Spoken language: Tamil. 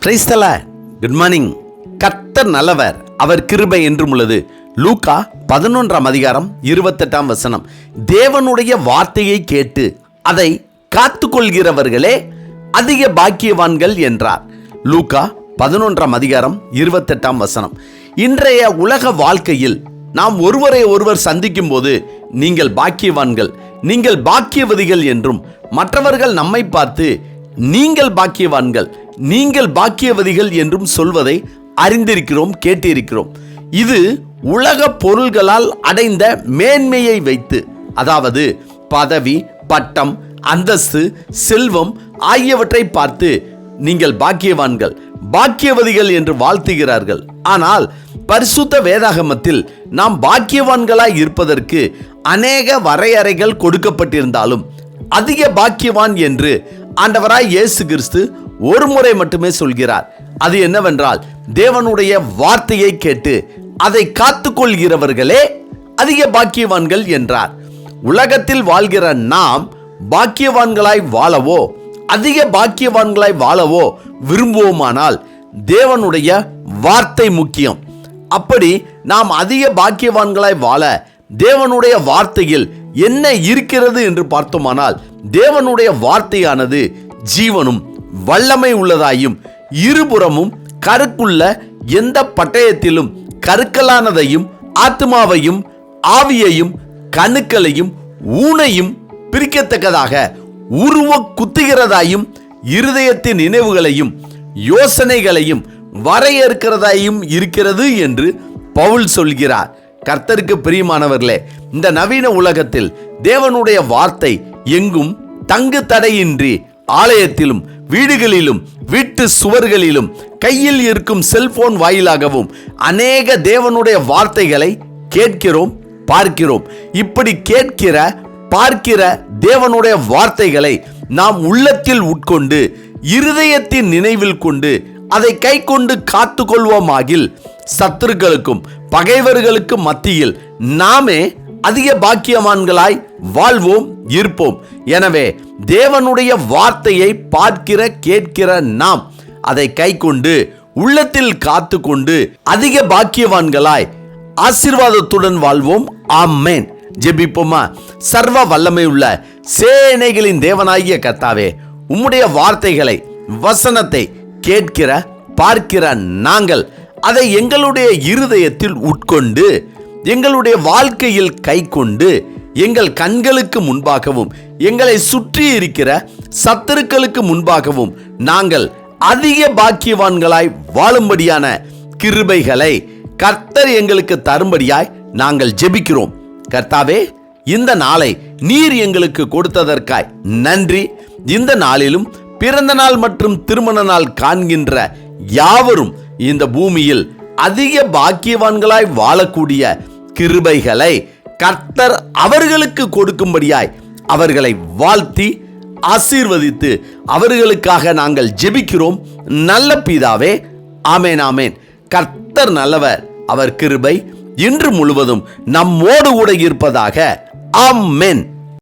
Praise the Lord. Good morning. கர்த்தர் நல்லவர், அவர் கிருபை என்றும் உள்ளது. லூக்கா 11:28 தேவனுடைய வார்த்தையை கேட்டு அதை காத்துக்கொள்கிறவர்களே அதிக பாக்கியவான்கள் என்றார். லூக்கா 11:28. இன்றைய உலக வாழ்க்கையில் நாம் ஒருவரை ஒருவர் சந்திக்கும் போது நீங்கள் பாக்கியவான்கள், நீங்கள் பாக்கியவதிகள் என்றும், மற்றவர்கள் நம்மை பார்த்து நீங்கள் பாக்கியவான்கள், நீங்கள் பாக்கியவதிகள் என்றும் சொல்வதை அறிந்திருக்கிறோம், கேட்டிருக்கிறோம். இது உலக பொருள்களால் அடைந்த மேன்மையை வைத்து, அதாவது பதவி, பட்டம், அந்தஸ்து, செல்வம் ஆகியவற்றை பார்த்து நீங்கள் பாக்கியவான்கள், பாக்கியவதிகள் என்று வாழ்த்துகிறார்கள். ஆனால் பரிசுத்த வேதாகமத்தில் நாம் பாக்கியவான்களாய் இருப்பதற்கு அநேக வரையறைகள் கொடுக்கப்பட்டிருந்தாலும் அதிக பாக்கியவான் என்று ஆண்டவராய் இயேசு கிறிஸ்து ஒரு முறை மட்டுமே சொல்கிறார். அது என்னவென்றால், தேவனுடைய வார்த்தையை கேட்டு அதை காத்துக்கொள்கிறவர்களே அதிக பாக்கியவான்கள் என்றார். உலகத்தில் வாழ்கிற நாம் பாக்கியவான்களாய் வாழவோ, அதிக பாக்கியவான்களாய் வாழவோ விரும்புவோமானால் தேவனுடைய வார்த்தை முக்கியம். அப்படி நாம் அதிக பாக்கியவான்களாய் வாழ தேவனுடைய வார்த்தையில் என்ன இருக்கிறது என்று பார்த்தோமானால், தேவனுடைய வார்த்தையானது ஜீவனும் வல்லமை உள்ளதாயும், இருபுறமும் கருக்குள்ள எந்த பட்டயத்திலும் கருக்கலானதையும், ஆத்மாவையும் ஆவியையும் கணுக்களையும் ஊனையும் பிரிக்கத்தக்கதாக உருவ குத்துகிறதாயும், இருதயத்தின் நினைவுகளையும் யோசனைகளையும் வரையறுக்கிறதாயும் இருக்கிறது என்று பவுல் சொல்கிறார். கர்த்தருக்கு பிரியமானவர்களே, இந்த நவீன உலகத்தில் தேவனுடைய வார்த்தை எங்கும் தங்கு தடையின்றி ஆலயத்திலும், வீடுகளிலும், வீட்டு சுவர்களிலும், கையில் இருக்கும் செல்போன் வாயிலாகவும் அநேக தேவனுடைய வார்த்தைகளை கேட்கிறோம், பார்க்கிறோம். இப்படி கேட்கிற, பார்க்கிற தேவனுடைய வார்த்தைகளை நாம் உள்ளத்தில் உட்கொண்டு, இருதயத்தின் நினைவில் கொண்டு, அதை கை கொண்டு காத்து கொள்வோமாகில் சத்துருக்களுக்கும் பகைவர்களுக்கும் மத்தியில் நாமே அதிக பாக்கியவான்களாய் வாழ்வோம், இருப்போம். எனவே தேவனுடைய வார்த்தையை பார்க்கிற, கேட்கிற நாம் அதை கை கொண்டு உள்ளத்தில் காத்து கொண்டு அதிக பாக்கியவான்களாய் ஆசீர்வாதத்துடன் வாழ்வோம். ஆமென். ஜெபிப்போமா. சர்வ வல்லமை உள்ள சேனைகளின் தேவனாகிய கர்த்தாவே, உம்முடைய வார்த்தைகளை, வசனத்தை கேட்கிற, பார்க்கிற நாங்கள் அதை எங்களுடைய இருதயத்தில் உட்கொண்டு, எங்களுடைய வாழ்க்கையில் கை கொண்டு, எங்கள் கண்களுக்கு முன்பாகவும், எங்களை சுற்றி இருக்கிற சத்துருக்களுக்கு முன்பாகவும் நாங்கள் அதிக பாக்கியவான்களாய் வாழும்படியான கிருபைகளை கர்த்தர் எங்களுக்கு தரும்படியாய் நாங்கள் ஜெபிக்கிறோம். கர்த்தாவே, இந்த நாளை நீர் எங்களுக்கு கொடுத்ததற்காய் நன்றி. இந்த நாளிலும் பிறந்த நாள் மற்றும் திருமண நாள் காண்கின்ற யாவரும் இந்த பூமியில் அதிக பாக்கியவான்களாய் வாழக்கூடிய கிருபைகளை கர்த்தர் அவர்களுக்கு கொடுக்கும்படியாய் அவர்களை வாழ்த்தி ஆசீர்வதித்து அவர்களுக்காக நாங்கள் ஜெபிக்கிறோம். நல்ல பிதாவே, ஆமேன், ஆமேன். கர்த்தர் நல்லவர், அவர் கிருபை இன்று முழுவதும் நம்மோடு கூட இருப்பதாக. ஆமென்.